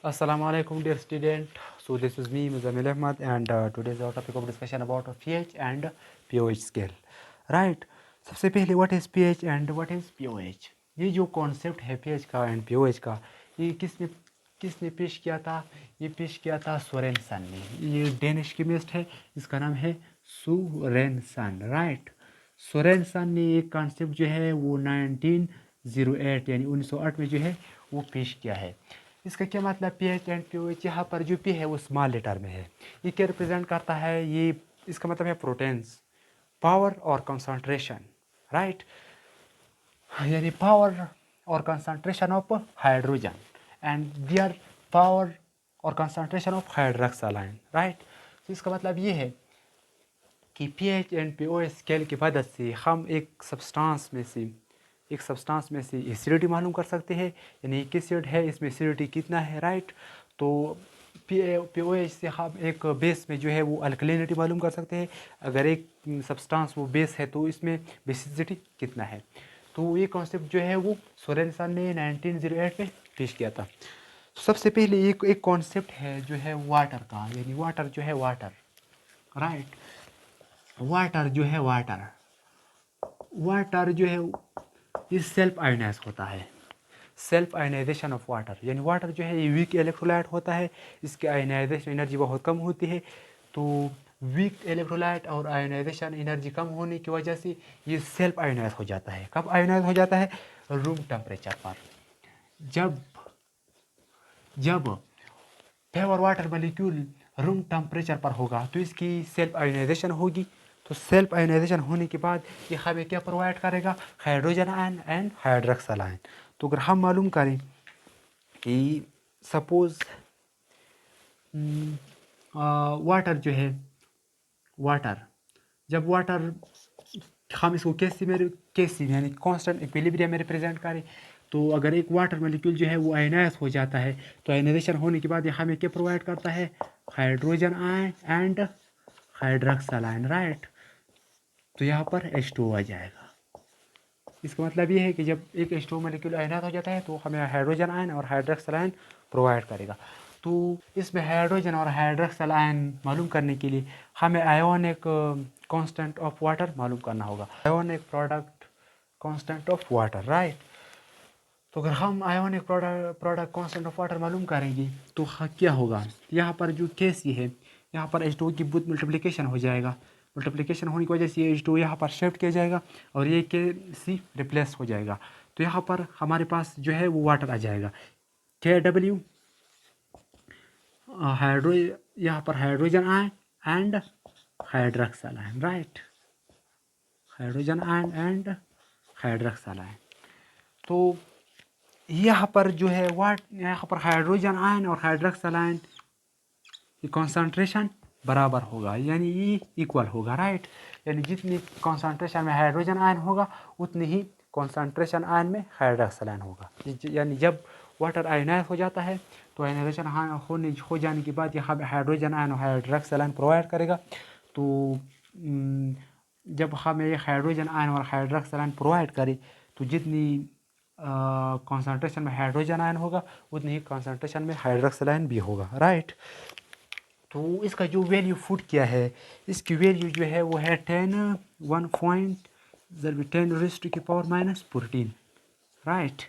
Assalamu alaikum dear student. So this is me Muzamil Ahmad and today's our topic of discussion about pH and pOH scale. Right. सबसे पहले what is pH and what is pOH? ये जो concept है pH का and pOH का ये किसने किसने पेश किया था? ये पेश किया था सोरेनसन ने। ये डेनिश केमिस्ट है, इसका नाम है सोरेनसन। राइट, सोरेनसन ने एक कॉन्सेप्ट जो है वो 1908 यानी 1908 में जो है वो पेश किया है। इसका क्या मतलब pH एंड pOH? यहाँ पर जो P है वो स्मॉल लेटर में है। ये क्या रिप्रेजेंट करता है? ये इसका मतलब है प्रोटेन्स, पावर और कंसंट्रेशन। राइट, यानी पावर और concentration of hydrogen and their power और कंसंट्रेशन ऑफ हाइड्रोक्सालाइन। राइट, तो इसका मतलब ये है कि pH एंड pOH स्केल की मदद से हम एक सब्सटेंस में से एसिडिटी मालूम कर सकते हैं, यानी एक एसिड है इसमें एसिडिटी कितना है। राइट, तो pOH से हम एक बेस में जो है वो अल्कलिनिटी मालूम कर सकते हैं। अगर एक सब्सटेंस वो बेस है तो इसमें बेसिसिटी कितना है। तो ये कॉन्सेप्ट जो है वो सोरेनसन ने 1908 में पेश किया था। तो सबसे पहले एक कॉन्सेप्ट है जो है वाटर का, यानी वाटर जो है वाटर। राइट, वाटर जो है ये सेल्फ आयोनाइज होता है। सेल्फ आयोनाइजेशन ऑफ वाटर, यानी वाटर जो है ये वीक इलेक्ट्रोलाइट होता है, इसकी आयोनाइजेशन एनर्जी बहुत कम होती है। तो वीक इलेक्ट्रोलाइट और आयोनाइजेशन एनर्जी कम होने की वजह से ये सेल्फ आयोनाइज हो जाता है। कब आयोनाइज हो जाता है? रूम टेम्परेचर पर। जब pure water molecule room temperature पर होगा तो इसकी सेल्फ आयोनाइजेशन होगी। तो सेल्फ आयोनाइजेशन होने के बाद ये हमें क्या प्रोवाइड करेगा? Hydrogen ion and hydroxide ion. तो अगर हम मालूम करें कि सपोज वाटर जो है, जब वाटर हम इसको केसी यानी कांस्टेंट इक्विलिब्रियम में रिप्रेजेंट करें, तो अगर एक वाटर मॉलिक्यूल जो है वो आयनाइज हो जाता है तो आयनाइजेशन होने के बाद ये हमें क्या प्रोवाइड करता है? Hydrogen ion and hydroxide ion. Right, तो यहाँ पर H2O आ जाएगा। इसका मतलब ये है कि जब एक H2O मॉलिक्यूल आयनाइज हो जाता है तो हमें हाइड्रोजन आयन और हाइड्रोक्साइड आयन प्रोवाइड करेगा। तो इसमें हाइड्रोजन और हाइड्रोक्साइड आयन मालूम करने के लिए हमें आयोनिक कांस्टेंट ऑफ वाटर मालूम करना होगा, ionic product constant of water. Right, तो अगर हम ionic product constant of water मालूम करेंगे तो क्या होगा? यहाँ पर जो केस ये है, यहाँ पर H2O की बुथ मल्टीप्लिकेशन हो जाएगा। मल्टीप्लिकेशन होने की वजह से ये H2O यहाँ पर शिफ्ट किया जाएगा और ये KC रिप्लेस हो जाएगा। तो यहाँ पर हमारे पास जो है वो वाटर आ जाएगा। KW हाइड्रो, यहाँ पर hydrogen ion and hydroxide ion. Right, hydrogen ion and hydroxide ion. तो यहाँ पर जो है यहाँ पर हाइड्रोजन आयन और हाइड्रोक्साइड आयन की कॉन्सेंट्रेशन बराबर होगा, यानी ये इक्वल होगा। राइट, यानी जितनी कॉन्सेंट्रेशन में हाइड्रोजन आयन होगा उतनी ही कॉन्सेंट्रेशन आयन में हाइड्रोक्साइड आयन होगा। यानी जब वाटर आयनाइज हो जाता है तो आयनाइजेशन हो जाने के बाद यहाँ हाइड्रोजन आयन और हाइड्रोक्साइड आयन प्रोवाइड करेगा। तो जब हमें हाइड्रोजन आयन और हाइड्रोक्साइड आयन प्रोवाइड करे तो जितनी कॉन्सेंट्रेशन में हाइड्रोजन आयन होगा उतनी ही कॉन्सेंट्रेशन में हाइड्रोक्साइड आयन भी होगा। राइट, तो इसका जो वैल्यू फुट किया है, इसकी वैल्यू जो है वो है 10 × 14। राइट,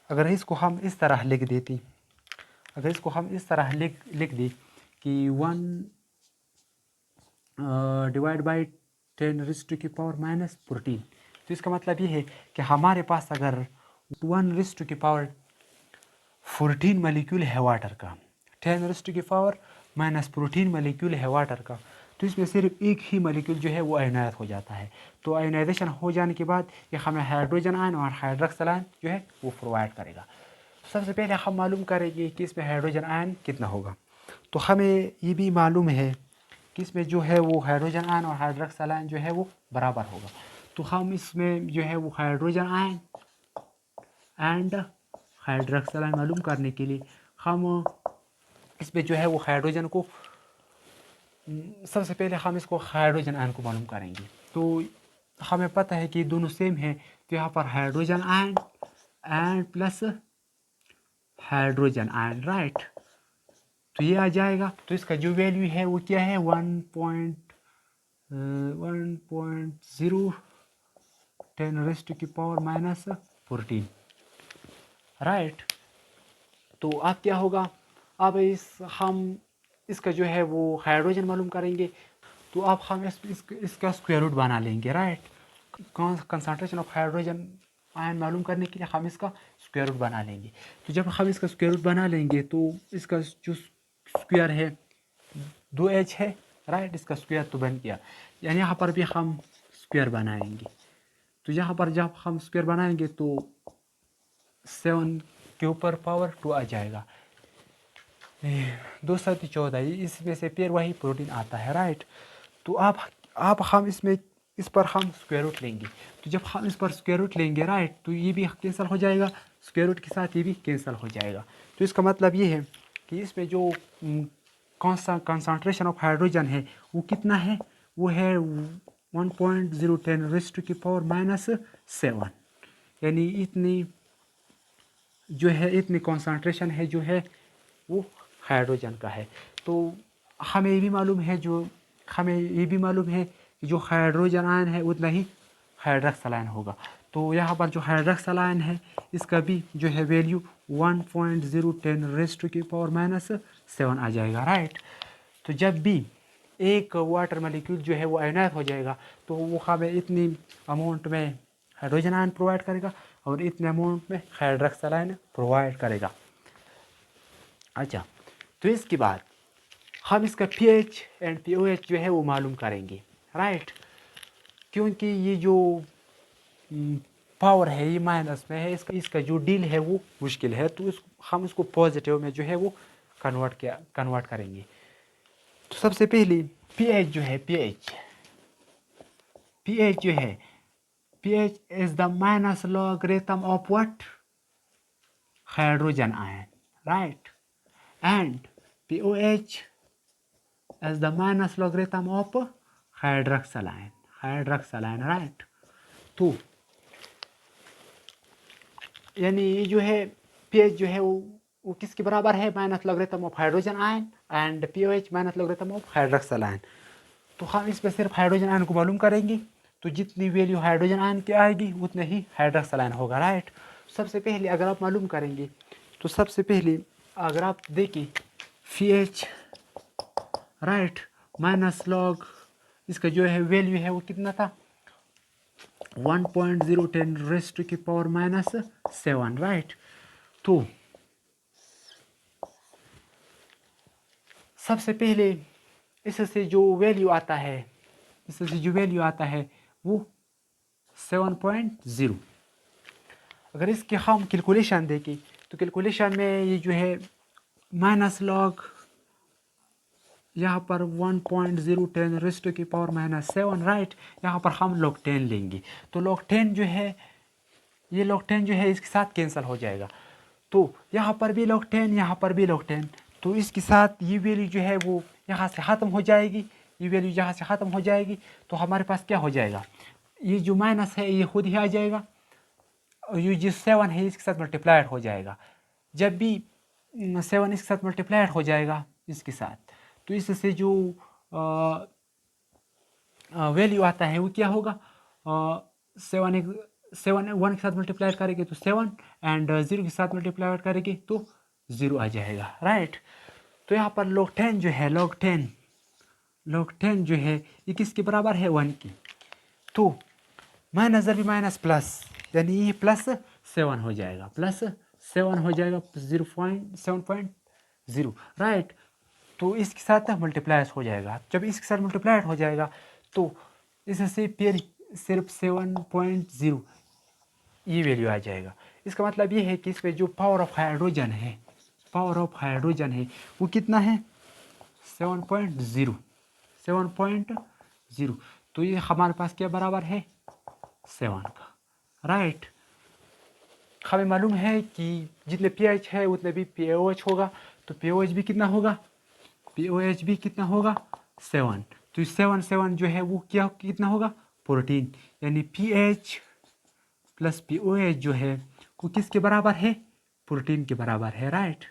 अगर इसको हम इस तरह लिख दें कि 1 डिवाइड बाई 10⁻⁻⁴, तो इसका मतलब ये है कि हमारे पास अगर 1⁻14 मॉलिक्यूल है वाटर का, 10⁻⁻14 मॉलिक्यूल है वाटर का, तो इसमें सिर्फ एक ही मॉलिक्यूल जो है वो आयनाइज हो जाता है। तो आयनाइजेशन हो जाने के बाद ये हमें हाइड्रोजन आयन और हाइड्रोक्साइड आयन जो है वो प्रोवाइड करेगा। सबसे पहले हम मालूम करेंगे कि इसमें हाइड्रोजन आयन कितना होगा। तो हमें ये भी मालूम है कि इसमें जो है वो हाइड्रोजन आयन और हाइड्रोक्साइड आयन जो है वो बराबर होगा। तो हम इसमें जो है वो hydrogen ion and hydroxide ion मालूम करने के लिए हम इसमें जो है वो हाइड्रोजन को सबसे पहले हम इसको हाइड्रोजन आयन को मालूम करेंगे। तो हमें पता है कि दोनों सेम है, तो यहाँ पर hydrogen ion and plus hydrogen ion. Right, तो ये आ जाएगा। तो इसका जो वैल्यू है वो क्या है 1.0 10⁻⁻14 राइट। तो अब क्या होगा, अब हम इसका जो है वो हाइड्रोजन मालूम करेंगे। तो अब हम इसका स्क्वायर रूट बना लेंगे right. Concentration of hydrogen ion मालूम करने के लिए हम इसका स्क्वायर रूट बना लेंगे। तो जब हम इसका स्क्वायर रूट बना लेंगे तो इसका जो स्क्वायर है 2h है राइट, इसका स्क्वायर तो बन गया। यानी यहाँ पर भी हम स्क्वायर बनाएंगे। तो यहाँ पर जब हम स्क्वायर बनाएंगे तो 7 के ऊपर पावर 2 आ जाएगा। 2 7 14, इसमें से फिर वही प्रोटीन आता है राइट। तो अब हम इस पर हम स्क्वायर रूट लेंगे। तो जब हम इस पर स्क्वायर रूट लेंगे राइट, तो ये भी कैंसिल हो जाएगा, स्क्वायर रूट के साथ ये भी कैंसिल हो जाएगा। तो इसका मतलब ये है कि इसमें जो कंसंट्रेशन ऑफ हाइड्रोजन है वो कितना है, वो है 1.010⁻⁻7, यानी इतनी जो है इतनी कंसंट्रेशन है जो है वो हाइड्रोजन का है। तो हमें ये भी मालूम है कि जो हाइड्रोजन आयन है उतना ही हाइड्रोक्साइल आयन होगा। तो यहाँ पर जो हाइड्रोक्साइल आयन है इसका भी जो है वैल्यू 1.010⁻⁻7 आ जाएगा राइट। तो जब भी एक वाटर मॉलिक्यूल जो है वो आयनाइज हो जाएगा तो वो हमें इतनी अमाउंट में हाइड्रोजन आयन प्रोवाइड करेगा और इतने अमाउंट में हाइड्रोक्साइल आयन प्रोवाइड करेगा। अच्छा, तो इसके बाद हम इसका pH एंड pOH जो है वो मालूम करेंगे राइट। क्योंकि ये जो पावर है ये माइनस में है, इसका जो डील है वो मुश्किल है। तो हम इसको पॉजिटिव में जो है वो कन्वर्ट करेंगे। तो सबसे पहले pH जो है pH जो है pH is the minus logarithm of what, hydrogen ion right, and pOH as the minus logarithm of hydroxyl ion right। तो यानी ये जो है pH जो है वो किसके बराबर है, minus logarithm of hydrogen ion and pOH minus logarithm of hydroxyl ion. तो हम इसमें सिर्फ हाइड्रोजन आयन को मालूम करेंगे। तो जितनी वैल्यू हाइड्रोजन आयन की आएगी उतने ही हाइड्रोक्साइल आयन होगा राइट। सबसे पहले अगर आप मालूम करेंगे तो सबसे पहले अगर आप देखें pH राइट माइनस लॉग इसका जो है वैल्यू है वो कितना था 1.010⁻⁻7 राइट। तो सबसे पहले इससे जो वैल्यू आता है वो 7.0। अगर इसके हम कैलकुलेशन देखें तो कैलकुलेशन में ये जो है माइनस लॉग यहाँ पर 1.010⁻⁻7 राइट। यहाँ पर हम log 10 लेंगे। तो log 10 जो है ये log 10 जो है इसके साथ कैंसिल हो जाएगा। तो यहाँ पर भी log 10, यहाँ पर भी log 10। तो इसके साथ ये वैल्यू जो है वो यहाँ से ख़त्म हो जाएगी, ये वैल्यू यहाँ से ख़त्म हो जाएगी। तो हमारे पास क्या हो जाएगा, ये जो माइनस है ये खुद ही आ जाएगा और ये जो 7 है इसके साथ मल्टीप्लाइड हो जाएगा। जब भी 7 इसके साथ मल्टीप्लाइड हो जाएगा इसके साथ, तो इससे जो वैल्यू आता है वो क्या होगा, 7 1 के साथ मल्टीप्लाई करेंगे तो 7 एंड 0 के साथ मल्टीप्लाई करेंगे तो 0 आ जाएगा राइट। तो यहाँ पर log 10 जो है log 10 जो है ये किसके बराबर है 1 की। तो माइनस जब भी माइनस प्लस यानी ये प्लस 7 हो जाएगा, प्लस 7 हो जाएगा 7.0 राइट। तो इसके साथ मल्टीप्लाई हो जाएगा। जब इसके साथ मल्टीप्लाई हो जाएगा तो इससे फिर सिर्फ 7.0 ये वैल्यू आ जाएगा। इसका मतलब ये है कि इसमें जो पावर ऑफ हाइड्रोजन है वो कितना है 7.0। तो ये हमारे पास क्या बराबर है 7 का राइट। हमें मालूम है कि जितने pH है उतने भी pOH होगा। तो pOH भी कितना होगा 7। तो 7 जो है वो कितना होगा प्रोटीन, यानी pH प्लस pOH जो है वो किसके बराबर है, प्रोटीन के बराबर है right.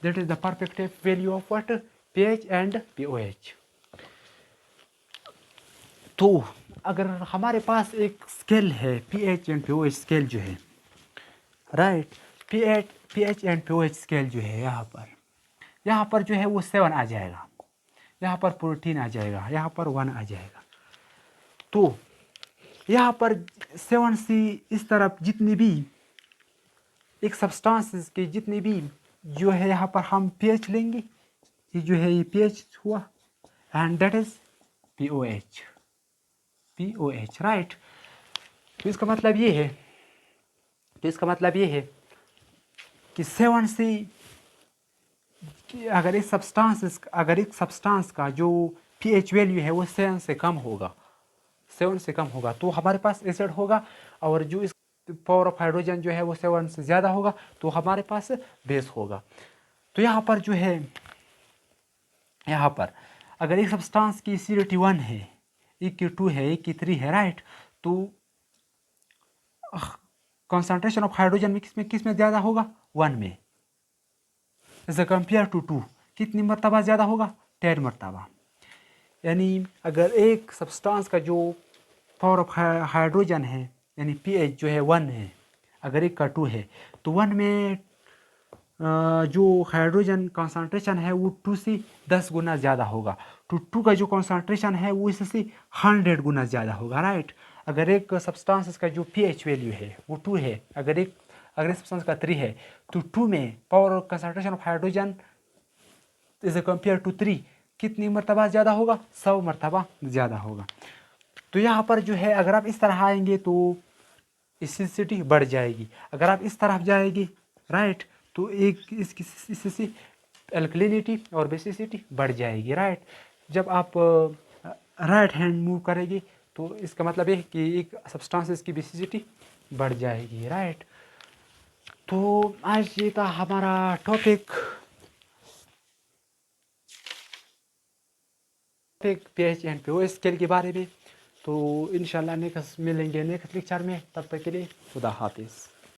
That is the perfect value of what? pH and pOH. तो अगर हमारे पास एक स्केल है pH एंड pOH स्केल जो है, right, pH and pOH scale जो है, यहाँ पर जो है वो 7 आ जाएगा, यहाँ पर 14 आ जाएगा, यहाँ पर 1 आ जाएगा। तो यहाँ पर 7 से इस तरफ जितनी भी एक सब्सटेंसेस की जितनी भी जो है यहाँ पर हम pH लेंगे, ये जो है ये pH हुआ and that is pOH, right. तो इसका मतलब ये है कि 7 से अगर एक सब्सटेंस का जो pH वैल्यू है वो 7 से कम होगा तो हमारे पास एसिड होगा, और जो इस पावर ऑफ हाइड्रोजन जो है वो 7 से ज़्यादा होगा तो हमारे पास बेस होगा। तो यहाँ पर जो है, यहाँ पर अगर एक सब्सटेंस की एसिडिटी 1 है, एक की 2 है, एक की 3 है, राइट, तो कंसंट्रेशन ऑफ हाइड्रोजन में किसमें ज़्यादा होगा? 1 में, एज ए कंपेयर टू 2 कितनी मरतबा ज़्यादा होगा? 10 मरतबा। यानी अगर एक सब्सटेंस का जो पावर ऑफ हाइड्रोजन है यानी pH जो है 1 है, अगर एक का 2 है, तो 1 में जो हाइड्रोजन कंसंट्रेशन है वो 2 से 10 गुना ज़्यादा होगा, तो 2 का जो कंसंट्रेशन है वो इससे 100 गुना ज़्यादा होगा, राइट। अगर एक सब्सटेंस का जो pH वैल्यू है वो 2 है, अगर सब्सटेंस का 3 है, तो 2 में power concentration of hydrogen is a compare to 3 कितनी मरतबा ज़्यादा होगा? 100 मरतबा ज़्यादा होगा। तो यहाँ पर जो है अगर आप इस तरह आएंगे तो एसिडिटी बढ़ जाएगी, अगर आप इस तरफ जाएंगे, राइट, तो इससे एल्कलिनिटी और बेसिसिटी बढ़ जाएगी, राइट। जब आप राइट हैंड मूव करेंगे तो इसका मतलब ये कि एक सब्सटेंस की बेसिसिटी बढ़ जाएगी, राइट। तो आज ये था हमारा topic pH and pOH scale के बारे में। तो इंशाल्लाह नेक्स्ट मिलेंगे नेक्स्ट लेक्चर में, तब तक के लिए खुदा हाफिज़।